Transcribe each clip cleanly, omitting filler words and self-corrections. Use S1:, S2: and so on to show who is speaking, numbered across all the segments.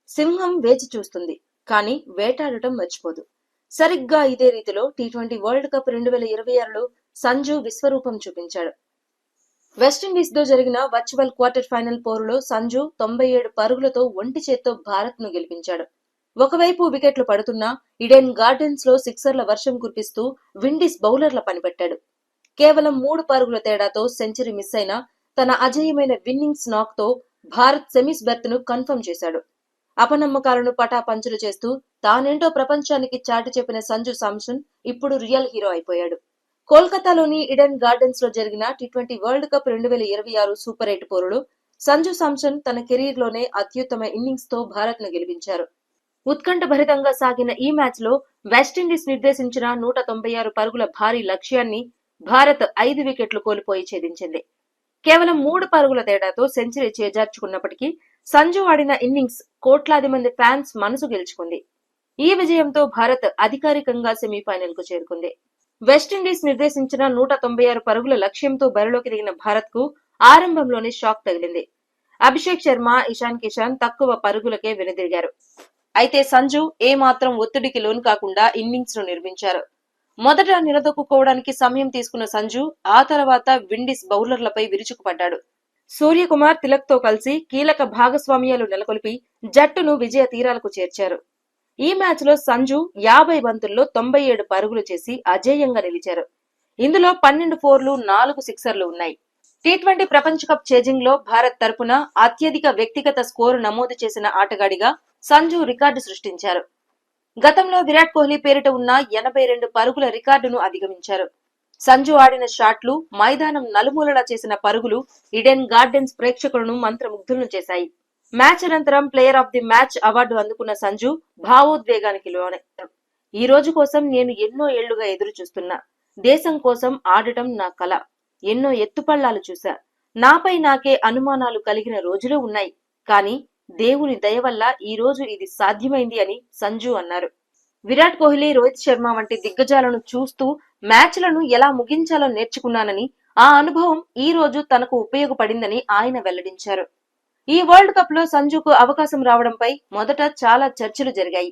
S1: సింహం వేచి చూస్తుంది, కానీ వేటాడటం మర్చిపోదు. సరిగ్గా ఇదే రీతిలో టీ20 వరల్డ్ కప్ 2026లో సంజు విశ్వరూపం చూపించాడు. వెస్టిండీస్ తో జరిగిన వర్చువల్ క్వార్టర్ ఫైనల్ పోరులో సంజు 97 పరుగులతో ఒంటి చేత్తో భారత్ ను గెలిపించాడు. ఒకవైపు వికెట్లు పడుతున్నా ఈడెన్ గార్డెన్స్ లో సిక్సర్ల వర్షం కురిపిస్తూ విండీస్ బౌలర్ల పనిపెట్టాడు. కేవలం 3 పరుగుల తేడాతో సెంచరీ మిస్ అయినా తన అజేయమైన విన్నింగ్స్ నాక్ తో భారత్ సెమీస్ బెర్త్ ను కన్ఫర్మ్ చేశాడు. అపనమ్మకాలను పటాపంచలు చేస్తూ తానేంటో ప్రపంచానికి చాటి చెప్పిన సంజు శాంసన్ ఇప్పుడు రియల్ హీరో అయిపోయాడు. కోల్కతాలోని ఈడెన్ గార్డెన్స్ లో జరిగిన టీ20 వరల్డ్ కప్ 2026 సూపర్ 8 పోరులో సంజు శాంసన్ తన కెరీర్ లోనే అత్యుత్తమ ఇన్నింగ్స్ తో భారత్ ను గెలిపించారు. ఉత్కంఠభరితంగా సాగిన ఈ మ్యాచ్ లో వెస్టిండీస్ నిర్దేశించిన 196 పరుగుల భారీ లక్ష్యాన్ని భారత్ 5 వికెట్లు కోల్పోయి ఛేదించింది. కేవలం 3 పరుగుల తేడాతో సెంచరీ చేజార్చుకున్నప్పటికీ సంజు ఆడిన ఇన్నింగ్స్ కోట్లాది మంది ఫ్యాన్స్ మనసు గెలుచుకుంది. ఈ విజయంతో భారత్ అధికారికంగా సెమీఫైనల్ కు చేరుకుంది. వెస్టిండీస్ నిర్దేశించిన 196 పరుగుల లక్ష్యంతో బరిలోకి దిగిన భారత్ కు ఆరంభంలోనే షాక్ తగిలింది. అభిషేక్ శర్మ, ఇషాన్ కిషాన్ తక్కువ పరుగులకే వెనుదిరిగారు. అయితే సంజు ఏమాత్రం ఒత్తిడికి లోను కాకుండా ఇన్నింగ్స్ ను నిర్మించారు. మొదట నిలదొక్కుకోవడానికి సమయం తీసుకున్న సంజు ఆ తర్వాత విండీస్ బౌలర్లపై విరుచుకుపడ్డాడు. సూర్యకుమార్, తిలక్ తో కలిసి కీలక భాగస్వామ్యాలు నెలకొల్పి జట్టును విజయ తీరాలకు చేర్చారు. ఈ మ్యాచ్ లో సంజు 50 బంతుల్లో 97 పరుగులు చేసి అజేయంగా నిలిచారు. ఇందులో 12 ఫోర్లు, 4 సిక్సర్లు ఉన్నాయి. టీ20 ప్రపంచ కప్ చేజింగ్ లో భారత్ తరపున అత్యధిక వ్యక్తిగత స్కోరు నమోదు చేసిన ఆటగాడిగా సంజు రికార్డు సృష్టించారు. గతంలో విరాట్ కోహ్లీ పేరిట ఉన్న 82 పరుగుల రికార్డును అధిగమించారు. సంజు ఆడిన షాట్లు, మైదానం నలుమూలలా చేసిన పరుగులు ఈడెన్ గార్డెన్స్ ప్రేక్షకులను మంత్రముగ్ధులను చేశాయి. మ్యాచ్ అనంతరం player of the match award అందుకున్న సంజు భావోద్వేగానికి లోనయ్యారు. ఈ రోజు కోసం నేను ఎన్నో ఏళ్లుగా ఎదురు చూస్తున్నా. దేశం కోసం ఆడటం నా కల. ఎన్నో ఎత్తుపల్లాలు చూశా. నాపై నాకే అనుమానాలు కలిగిన రోజులు ఉన్నాయి. కానీ దేవుని దయ వల్ల ఈ రోజు ఇది సాధ్యమైంది అని సంజు అన్నారు. విరాట్ కోహ్లీ, రోహిత్ శర్మ వంటి దిగ్గజాలను చూస్తూ మ్యాచ్లను ఎలా ముగించాలో నేర్చుకున్నానని, ఆ అనుభవం ఈ రోజు తనకు ఉపయోగపడిందని ఆయన వెల్లడించారు. ఈ వరల్డ్ కప్ లో సంజుకు అవకాశం రావడంపై మొదట చాలా చర్చలు జరిగాయి.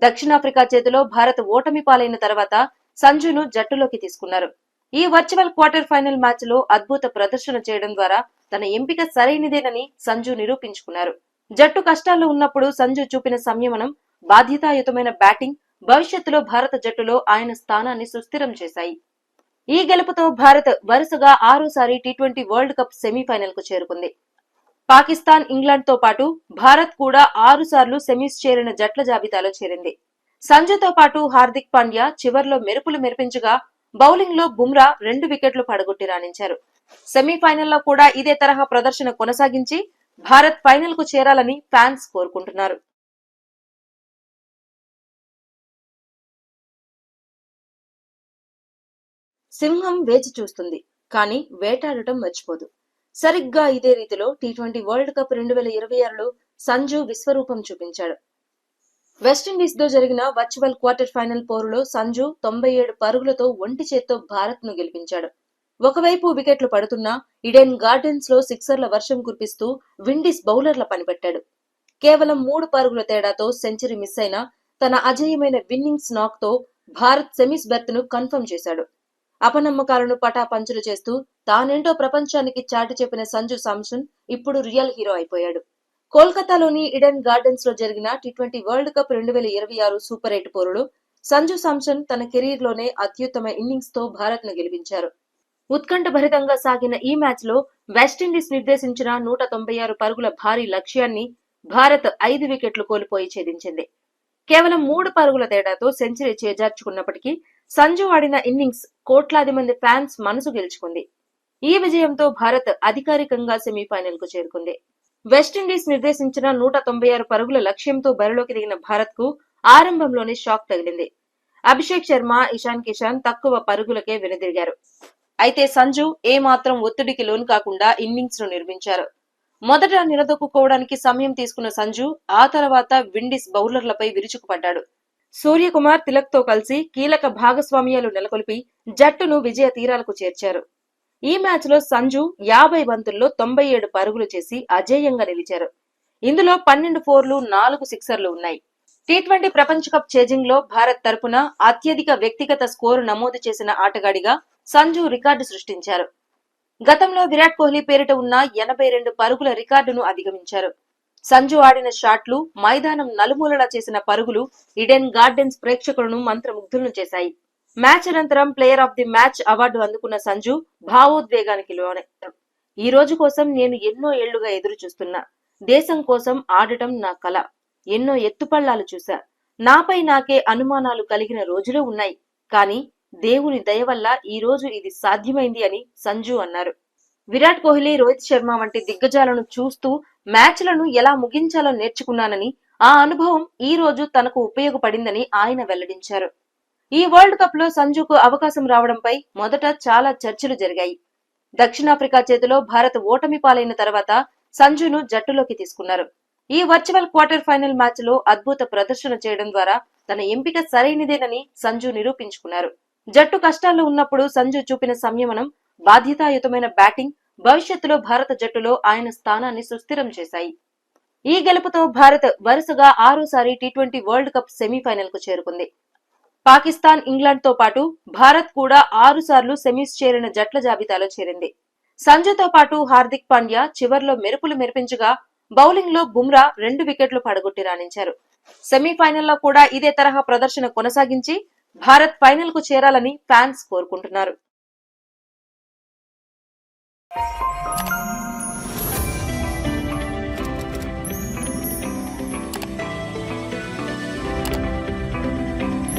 S1: దక్షిణాఫ్రికా చేతిలో భారత్ ఓటమి పాలైన తర్వాత సంజును జట్టులోకి తీసుకున్నారు. ఈ వర్చువల్ క్వార్టర్ ఫైనల్ మ్యాచ్ లో అద్భుత ప్రదర్శన చేయడం ద్వారా తన ఎంపిక సరైనదేనని సంజు నిరూపించుకున్నారు. జట్టు కష్టాల్లో ఉన్నప్పుడు సంజు చూపిన సంయమనం, బాధ్యతాయుతమైన బ్యాటింగ్ భవిష్యత్తులో భారత జట్టులో ఆయన స్థానాన్ని సుస్థిరం చేశాయి. ఈ గెలుపుతో భారత్ వరుసగా 6సారి టీ20 వరల్డ్ కప్ సెమీఫైనల్ కు చేరుకుంది. పాకిస్తాన్, ఇంగ్లాండ్ తో పాటు భారత్ కూడా 6 సార్లు సెమీస్ చేరిన జట్ల జాబితాలో చేరింది. సంజుతో పాటు హార్దిక్ పాండ్యా చివర్లో మెరుపులు మెరిపించగా బౌలింగ్ లో బుమ్రా 2 వికెట్లు పడగొట్టి రాణించారు. సెమీఫైనల్లో కూడా ఇదే తరహా ప్రదర్శన కొనసాగించి భారత్ ఫైనల్ కు చేరాలని ఫ్యాన్స్ కోరుకుంటున్నారు. సింహం వేచి చూస్తుంది, కానీ వేటాడటం మర్చిపోదు. సరిగ్గా ఇదే రీతిలో టీ20 వరల్డ్ కప్ 2026లో సంజు విశ్వరూపం చూపించాడు. వెస్టిండీస్ తో జరిగిన వర్చువల్ క్వార్టర్ ఫైనల్ పోరులో సంజు 97 పరుగులతో ఒంటి చేత్తో భారత్ ను గెలిపించాడు. ఒకవైపు వికెట్లు పడుతున్నా ఈడెన్ గార్డెన్స్ లో సిక్సర్ల వర్షం కురిపిస్తూ విండీస్ బౌలర్ల పనిపెట్టాడు. కేవలం 3 పరుగుల తేడాతో సెంచరీ మిస్ అయినా తన అజేయమైన విన్నింగ్స్ నాక్ తో భారత్ సెమీస్ బెర్త్ ను కన్ఫర్మ్ చేశాడు. అపనమ్మకాలను పటాపంచలు చేస్తూ తానేంటో ప్రపంచానికి చాటి చెప్పిన సంజు శాంసన్ ఇప్పుడు రియల్ హీరో అయిపోయాడు. కోల్కతాలోని ఈడెన్ గార్డెన్స్ లో జరిగిన టీ20 వరల్డ్ కప్ 2026 సూపర్ 8 పోరులో సంజు శాంసన్ తన కెరీర్ లోనే అత్యుత్తమ ఇన్నింగ్స్ తో భారత్ ను గెలిపించారు. ఉత్కంఠభరితంగా సాగిన ఈ మ్యాచ్ లో వెస్టిండీస్ నిర్దేశించిన 196 పరుగుల భారీ లక్ష్యాన్ని భారత్ 5 వికెట్లు కోల్పోయి ఛేదించింది. కేవలం 3 పరుగుల తేడాతో సెంచరీ చేజార్చుకున్నప్పటికీ సంజు ఆడిన ఇన్నింగ్స్ కోట్లాది మంది ఫ్యాన్స్ మనసు గెలుచుకుంది. ఈ విజయంతో భారత్ అధికారికంగా సెమీఫైనల్ కు చేరుకుంది. వెస్టిండీస్ నిర్దేశించిన 196 పరుగుల లక్ష్యంతో బరిలోకి దిగిన భారత్ కు ఆరంభంలోనే షాక్ తగిలింది. అభిషేక్ శర్మ, ఇషాన్ కిషాన్ తక్కువ పరుగులకే వెనుదిరిగారు. అయితే సంజు ఏమాత్రం ఒత్తిడికి లోను కాకుండా ఇన్నింగ్స్ ను నిర్మించారు. మొదట నిలదొక్కుకోవడానికి సమయం తీసుకున్న సంజు ఆ తర్వాత విండీస్ బౌలర్లపై విరుచుకుపడ్డాడు. సూర్యకుమార్, తిలక్ తో కలిసి కీలక భాగస్వామ్యాలు నెలకొల్పి జట్టును విజయ తీరాలకు చేర్చారు. ఈ మ్యాచ్ లో సంజు 50 బంతుల్లో 97 పరుగులు చేసి అజేయంగా నిలిచారు. ఇందులో 12 ఫోర్లు, 4 సిక్సర్లు ఉన్నాయి. టీ20 ప్రపంచ కప్ చేజింగ్ లో భారత్ తరపున అత్యధిక వ్యక్తిగత స్కోరు నమోదు చేసిన ఆటగాడిగా సంజు రికార్డు సృష్టించారు. గతంలో విరాట్ కోహ్లీ పేరిట ఉన్న 82 పరుగుల రికార్డును అధిగమించారు. సంజు ఆడిన షాట్లు, మైదానం నలుమూలలా చేసిన పరుగులు ఈడెన్ గార్డెన్స్ ప్రేక్షకులను మంత్రముగ్ధులను చేశాయి. మ్యాచ్ అనంతరం player of the match award అందుకున్న సంజు భావోద్వేగానికి లోనయ్యారు. ఈ రోజు కోసం నేను ఎన్నో ఏళ్లుగా ఎదురు చూస్తున్నా. దేశం కోసం ఆడటం నా కల. ఎన్నో ఎత్తుపల్లాలు చూశా. నాపై నాకే అనుమానాలు కలిగిన రోజులు ఉన్నాయి. కానీ దేవుని దయ వల్ల ఈ రోజు ఇది సాధ్యమైంది అని సంజు అన్నారు. విరాట్ కోహ్లీ, రోహిత్ శర్మ వంటి దిగ్గజాలను చూస్తూ మ్యాచ్లను ఎలా ముగించాలో నేర్చుకున్నానని, ఆ అనుభవం ఈ రోజు తనకు ఉపయోగపడిందని ఆయన వెల్లడించారు. ఈ వరల్డ్ కప్ లో సంజుకు అవకాశం రావడంపై మొదట చాలా చర్చలు జరిగాయి. దక్షిణాఫ్రికా చేతిలో భారత్ ఓటమి పాలైన తర్వాత సంజును జట్టులోకి తీసుకున్నారు. ఈ వర్చువల్ క్వార్టర్ ఫైనల్ మ్యాచ్ లో అద్భుత ప్రదర్శన చేయడం ద్వారా తన ఎంపిక సరైనదేనని సంజు నిరూపించుకున్నారు. జట్టు కష్టాల్లో ఉన్నప్పుడు సంజు చూపిన సంయమనం, బాధ్యతాయుతమైన బ్యాటింగ్ భవిష్యత్తులో భారత జట్టులో ఆయన స్థానాన్ని సుస్థిరం చేశాయి. ఈ గెలుపుతో భారత్ వరుసగా 6సారి టీ20 వరల్డ్ కప్ సెమీఫైనల్ కు చేరుకుంది. పాకిస్తాన్, ఇంగ్లాండ్ తో పాటు భారత్ కూడా 6 సార్లు సెమీస్ చేరిన జట్ల జాబితాలో చేరింది. సంజుతో పాటు హార్దిక్ పాండ్యా చివర్లో మెరుపులు మెరిపించగా బౌలింగ్ లో బుమ్రా 2 వికెట్లు పడగొట్టి రాణించారు. సెమీఫైనల్లో కూడా ఇదే తరహా ప్రదర్శన కొనసాగించి భారత్ ఫైనల్ కు చేరాలని ఫ్యాన్స్ కోరుకుంటున్నారు.